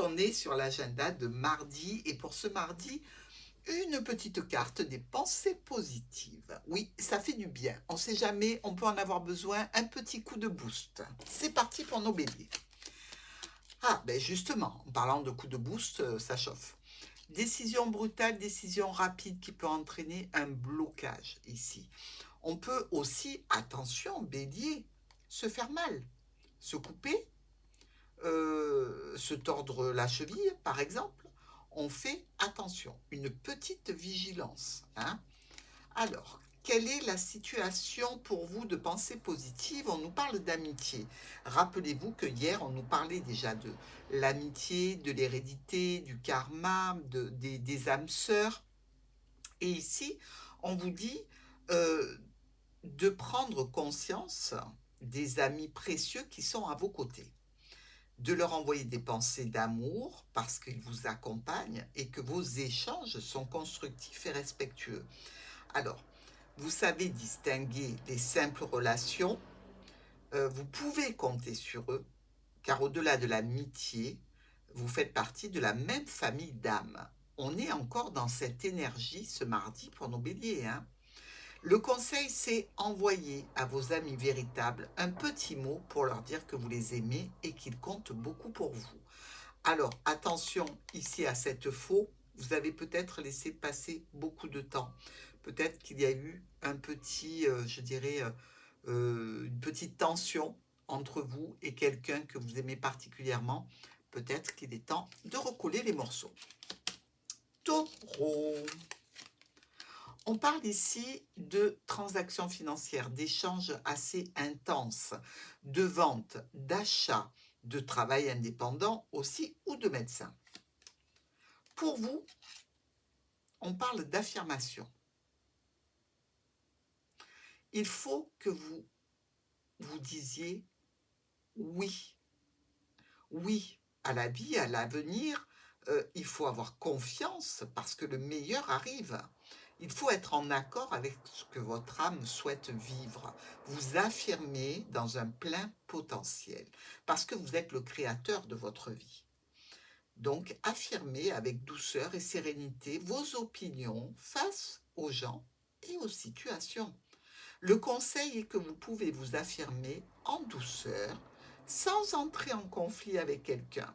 on est sur l'agenda de mardi. Et pour ce mardi, une petite carte des pensées positives. Oui, ça fait du bien. On ne sait jamais, on peut en avoir besoin. Un petit coup de boost. C'est parti pour nos béliers. Ah, ben justement, en parlant de coup de boost, ça chauffe. Décision brutale, décision rapide qui peut entraîner un blocage ici. On peut aussi, attention, bélier, se faire mal, se couper, se tordre la cheville, par exemple. On fait attention, une petite vigilance. Hein. Alors, quelle est la situation pour vous de pensée positive? On nous parle d'amitié. Rappelez-vous que hier, on nous parlait déjà de l'amitié, de l'hérédité, du karma, des âmes sœurs. Et ici, on vous dit de prendre conscience des amis précieux qui sont à vos côtés, de leur envoyer des pensées d'amour parce qu'ils vous accompagnent et que vos échanges sont constructifs et respectueux. Alors, vous savez distinguer les simples relations, vous pouvez compter sur eux, car au-delà de l'amitié, vous faites partie de la même famille d'âmes. On est encore dans cette énergie ce mardi pour nos béliers. Hein. Le conseil, c'est envoyer à vos amis véritables un petit mot pour leur dire que vous les aimez et qu'ils comptent beaucoup pour vous. Alors, attention ici à cette faux, vous avez peut-être laissé passer beaucoup de temps. Peut-être qu'il y a eu un petit, une petite tension entre vous et quelqu'un que vous aimez particulièrement. Peut-être qu'il est temps de recoller les morceaux. Taureau. On parle ici de transactions financières, d'échanges assez intenses, de ventes, d'achats, de travail indépendant aussi ou de médecins. Pour vous, on parle d'affirmation. Il faut que vous vous disiez oui. Oui à la vie, à l'avenir. Il faut avoir confiance parce que le meilleur arrive. Il faut être en accord avec ce que votre âme souhaite vivre. Vous affirmez dans un plein potentiel parce que vous êtes le créateur de votre vie. Donc, affirmez avec douceur et sérénité vos opinions face aux gens et aux situations. Le conseil est que vous pouvez vous affirmer en douceur, sans entrer en conflit avec quelqu'un.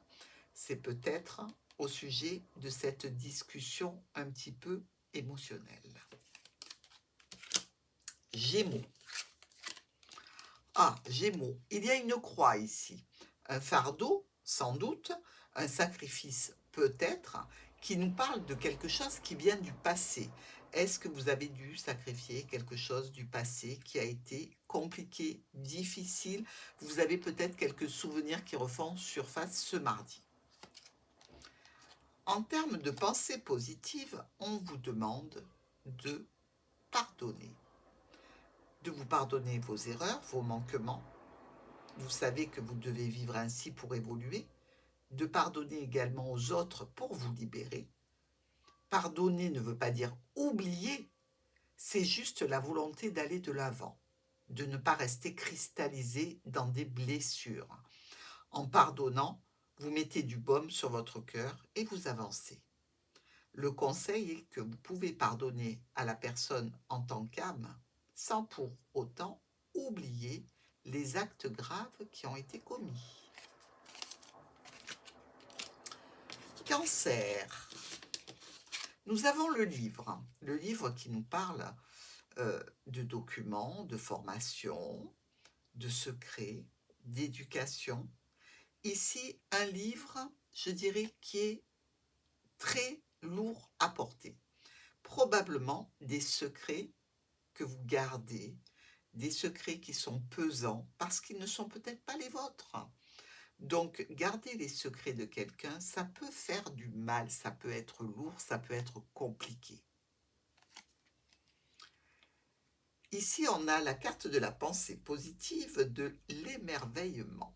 C'est peut-être au sujet de cette discussion un petit peu émotionnelle. Gémeaux. Ah, Gémeaux, il y a une croix ici. Un fardeau, sans doute, un sacrifice peut-être, qui nous parle de quelque chose qui vient du passé. Est-ce que vous avez dû sacrifier quelque chose du passé qui a été compliqué, difficile? Vous avez peut-être quelques souvenirs qui refont surface ce mardi. En termes de pensée positive, on vous demande de pardonner. De vous pardonner vos erreurs, vos manquements. Vous savez que vous devez vivre ainsi pour évoluer. De pardonner également aux autres pour vous libérer. Pardonner ne veut pas dire oublier, c'est juste la volonté d'aller de l'avant, de ne pas rester cristallisé dans des blessures. En pardonnant, vous mettez du baume sur votre cœur et vous avancez. Le conseil est que vous pouvez pardonner à la personne en tant qu'âme sans pour autant oublier les actes graves qui ont été commis. Cancer. Nous avons le livre qui nous parle de documents, de formation, de secrets, d'éducation. Ici, un livre, je dirais, qui est très lourd à porter. Probablement des secrets que vous gardez, des secrets qui sont pesants parce qu'ils ne sont peut-être pas les vôtres. Donc, garder les secrets de quelqu'un, ça peut faire du mal, ça peut être lourd, ça peut être compliqué. Ici, on a la carte de la pensée positive de l'émerveillement.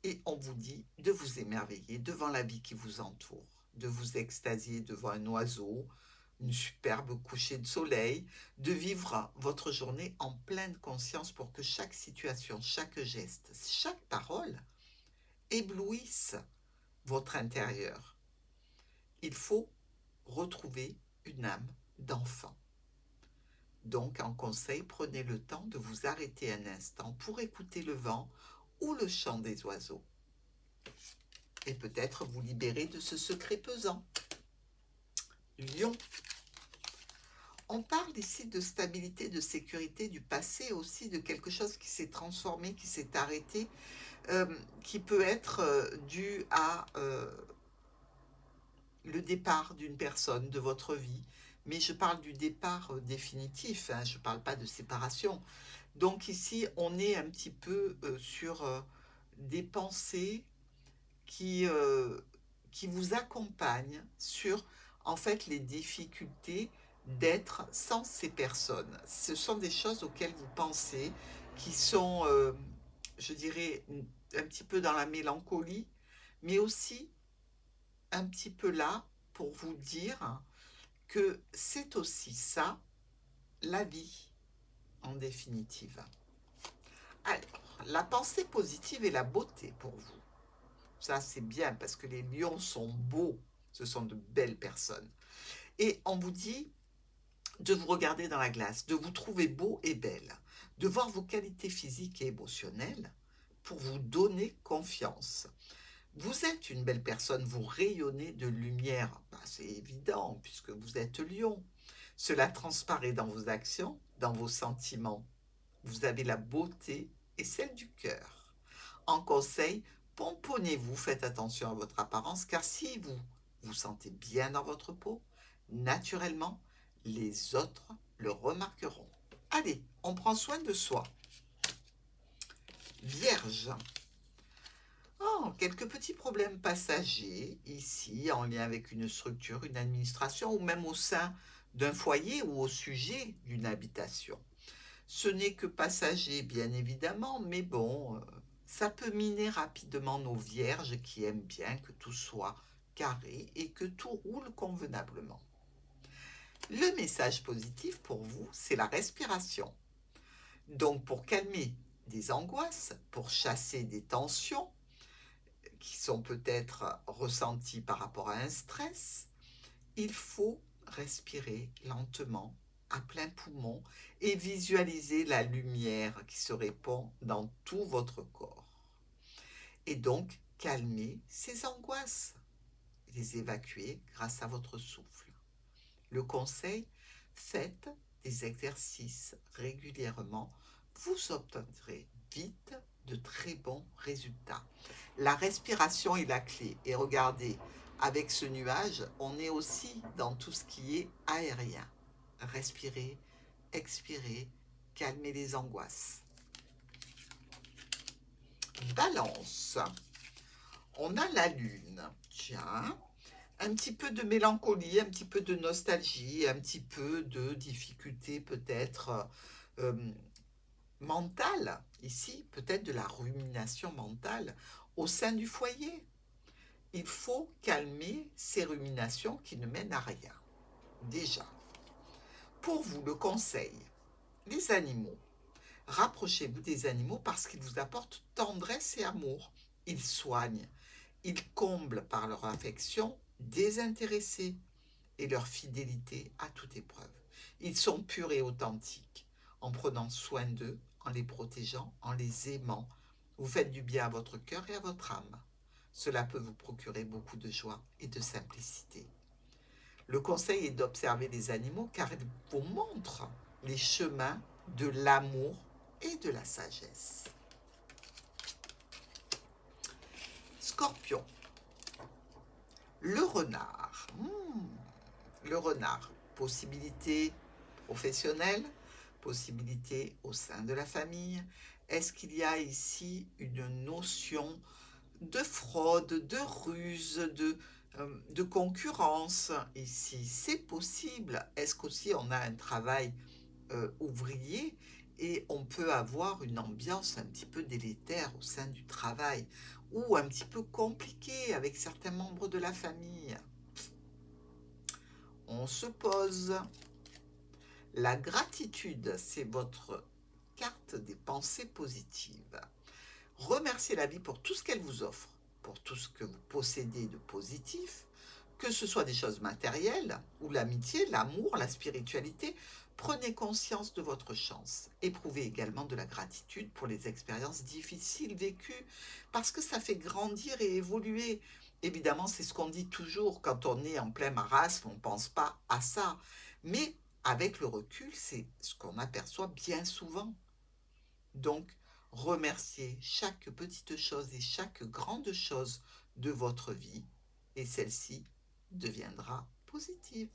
Et on vous dit de vous émerveiller devant la vie qui vous entoure, de vous extasier devant un oiseau, une superbe coucher de soleil, de vivre votre journée en pleine conscience pour que chaque situation, chaque geste, chaque parole éblouisse votre intérieur. Il faut retrouver une âme d'enfant. Donc, en conseil, prenez le temps de vous arrêter un instant pour écouter le vent ou le chant des oiseaux. Et peut-être vous libérer de ce secret pesant. Lion. On parle ici de stabilité, de sécurité, du passé aussi, de quelque chose qui s'est transformé, qui s'est arrêté, qui peut être dû à le départ d'une personne de votre vie. Mais je parle du départ définitif, hein, je ne parle pas de séparation. Donc ici, on est un petit peu sur des pensées qui vous accompagnent sur, en fait, les difficultés d'être sans ces personnes. Ce sont des choses auxquelles vous pensez, qui sont, je dirais, un petit peu dans la mélancolie, mais aussi un petit peu là pour vous dire que c'est aussi ça, la vie, en définitive. Alors, la pensée positive et la beauté pour vous. Ça, c'est bien parce que les lions sont beaux. Ce sont de belles personnes. Et on vous dit de vous regarder dans la glace, de vous trouver beau et belle, de voir vos qualités physiques et émotionnelles pour vous donner confiance. Vous êtes une belle personne, vous rayonnez de lumière. Ben, c'est évident puisque vous êtes lion. Cela transparaît dans vos actions, dans vos sentiments. Vous avez la beauté et celle du cœur. En conseil, pomponnez-vous, faites attention à votre apparence, car si vous vous sentez bien dans votre peau, naturellement, les autres le remarqueront. Allez, on prend soin de soi. Vierge. Oh, quelques petits problèmes passagers, ici, en lien avec une structure, une administration, ou même au sein d'un foyer ou au sujet d'une habitation. Ce n'est que passager, bien évidemment, mais bon, ça peut miner rapidement nos vierges qui aiment bien que tout soit carré et que tout roule convenablement. Le message positif pour vous, c'est la respiration. Donc, pour calmer des angoisses, pour chasser des tensions qui sont peut-être ressenties par rapport à un stress, il faut respirer lentement, à plein poumon, et visualiser la lumière qui se répand dans tout votre corps. Et donc, calmer ces angoisses, les évacuer grâce à votre souffle. Le conseil, faites des exercices régulièrement, vous obtiendrez vite de très bons résultats. La respiration est la clé. Et regardez, avec ce nuage, on est aussi dans tout ce qui est aérien. Respirez, expirez, calmez les angoisses. Balance. On a la lune. Tiens, un petit peu de mélancolie, un petit peu de nostalgie, un petit peu de difficulté peut-être mentale, ici, peut-être de la rumination mentale au sein du foyer. Il faut calmer ces ruminations qui ne mènent à rien. Déjà, pour vous, le conseil, les animaux. Rapprochez-vous des animaux parce qu'ils vous apportent tendresse et amour. Ils soignent, ils comblent par leur affection désintéressée et leur fidélité à toute épreuve. Ils sont purs et authentiques. En prenant soin d'eux, en les protégeant, en les aimant, vous faites du bien à votre cœur et à votre âme. Cela peut vous procurer beaucoup de joie et de simplicité. Le conseil est d'observer les animaux car ils vous montrent les chemins de l'amour et de la sagesse. Scorpion. Le renard. Le renard. Possibilité professionnelle, possibilité au sein de la famille. Est-ce qu'il y a ici une notion de fraude, de ruse, de concurrence ici? C'est possible. Est-ce qu'aussi on a un travail ouvrier et on peut avoir une ambiance un petit peu délétère au sein du travail ou un petit peu compliquée avec certains membres de la famille? On se pose. La gratitude, c'est votre carte des pensées positives. Remerciez la vie pour tout ce qu'elle vous offre, pour tout ce que vous possédez de positif, que ce soit des choses matérielles ou l'amitié, l'amour, la spiritualité. Prenez conscience de votre chance. Éprouvez également de la gratitude pour les expériences difficiles vécues, parce que ça fait grandir et évoluer. Évidemment, c'est ce qu'on dit toujours, quand on est en plein marasme, on ne pense pas à ça. Mais avec le recul, c'est ce qu'on aperçoit bien souvent. Donc, remerciez chaque petite chose et chaque grande chose de votre vie, et celle-ci deviendra positive.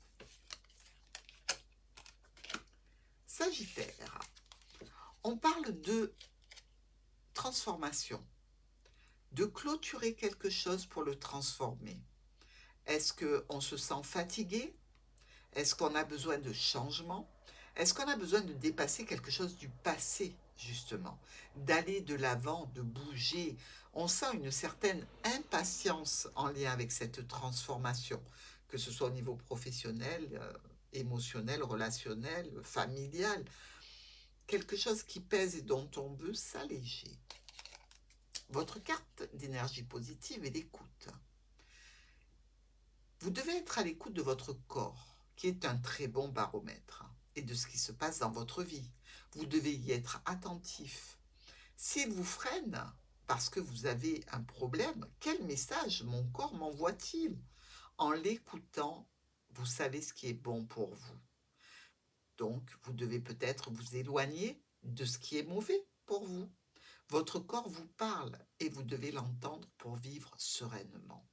Sagittaire, on parle de transformation, de clôturer quelque chose pour le transformer. Est-ce qu'on se sent fatigué? Est-ce qu'on a besoin de changement? Est-ce qu'on a besoin de dépasser quelque chose du passé, justement? D'aller de l'avant, de bouger? On sent une certaine impatience en lien avec cette transformation, que ce soit au niveau professionnel, émotionnel, relationnel, familial. Quelque chose qui pèse et dont on veut s'alléger. Votre carte d'énergie positive est l'écoute. Vous devez être à l'écoute de votre corps, qui est un très bon baromètre, et de ce qui se passe dans votre vie. Vous devez y être attentif. S'il vous freine parce que vous avez un problème, quel message mon corps m'envoie-t-il? En l'écoutant, vous savez ce qui est bon pour vous. Donc, vous devez peut-être vous éloigner de ce qui est mauvais pour vous. Votre corps vous parle et vous devez l'entendre pour vivre sereinement.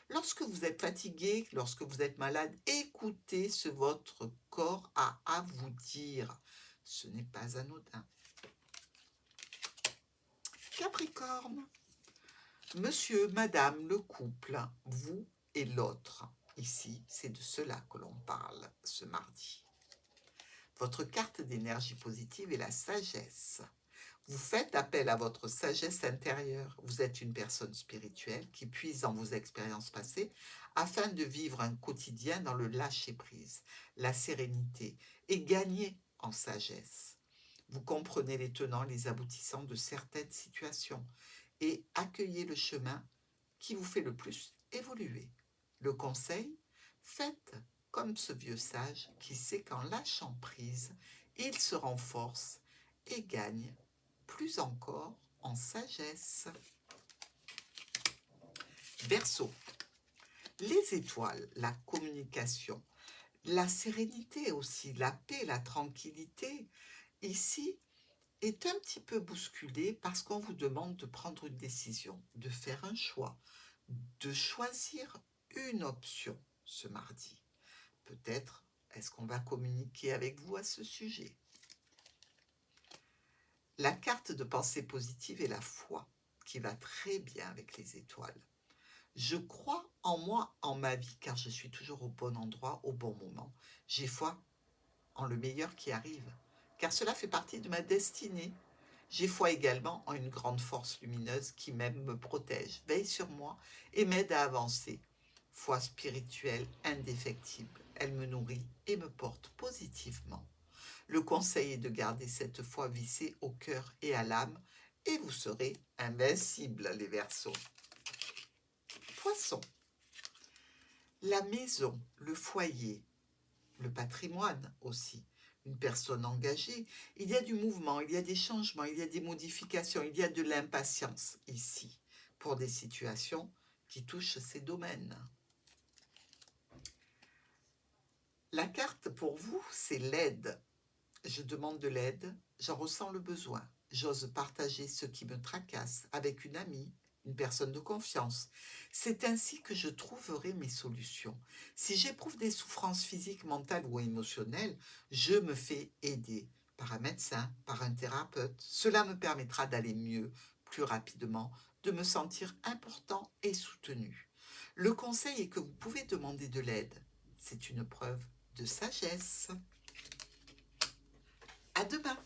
Lorsque vous êtes fatigué, lorsque vous êtes malade, écoutez ce que votre corps a à vous dire. Ce n'est pas anodin. Capricorne, monsieur, madame, le couple, vous et l'autre. Ici, c'est de cela que l'on parle ce mardi. Votre carte d'énergie positive est la sagesse. Vous faites appel à votre sagesse intérieure. Vous êtes une personne spirituelle qui puise dans vos expériences passées afin de vivre un quotidien dans le lâcher-prise, la sérénité et gagner en sagesse. Vous comprenez les tenants et les aboutissants de certaines situations et accueillez le chemin qui vous fait le plus évoluer. Le conseil, faites comme ce vieux sage qui sait qu'en lâchant prise, il se renforce et gagne plus encore en sagesse. Verseau, les étoiles, la communication, la sérénité aussi, la paix, la tranquillité, ici, est un petit peu bousculée parce qu'on vous demande de prendre une décision, de faire un choix, de choisir une option ce mardi. Peut-être est-ce qu'on va communiquer avec vous à ce sujet? La carte de pensée positive est la foi, qui va très bien avec les étoiles. Je crois en moi, en ma vie, car je suis toujours au bon endroit, au bon moment. J'ai foi en le meilleur qui arrive, car cela fait partie de ma destinée. J'ai foi également en une grande force lumineuse qui m'aime, me protège, veille sur moi et m'aide à avancer. Foi spirituelle indéfectible, elle me nourrit et me porte positivement. Le conseil est de garder cette foi vissée au cœur et à l'âme, et vous serez invincibles, les Verseaux. Poissons, la maison, le foyer, le patrimoine aussi, une personne engagée. Il y a du mouvement, il y a des changements, il y a des modifications, il y a de l'impatience ici, pour des situations qui touchent ces domaines. La carte pour vous, c'est l'aide. Je demande de l'aide, j'en ressens le besoin. J'ose partager ce qui me tracasse avec une amie, une personne de confiance. C'est ainsi que je trouverai mes solutions. Si j'éprouve des souffrances physiques, mentales ou émotionnelles, je me fais aider par un médecin, par un thérapeute. Cela me permettra d'aller mieux, plus rapidement, de me sentir important et soutenu. Le conseil est que vous pouvez demander de l'aide. C'est une preuve de sagesse. À demain.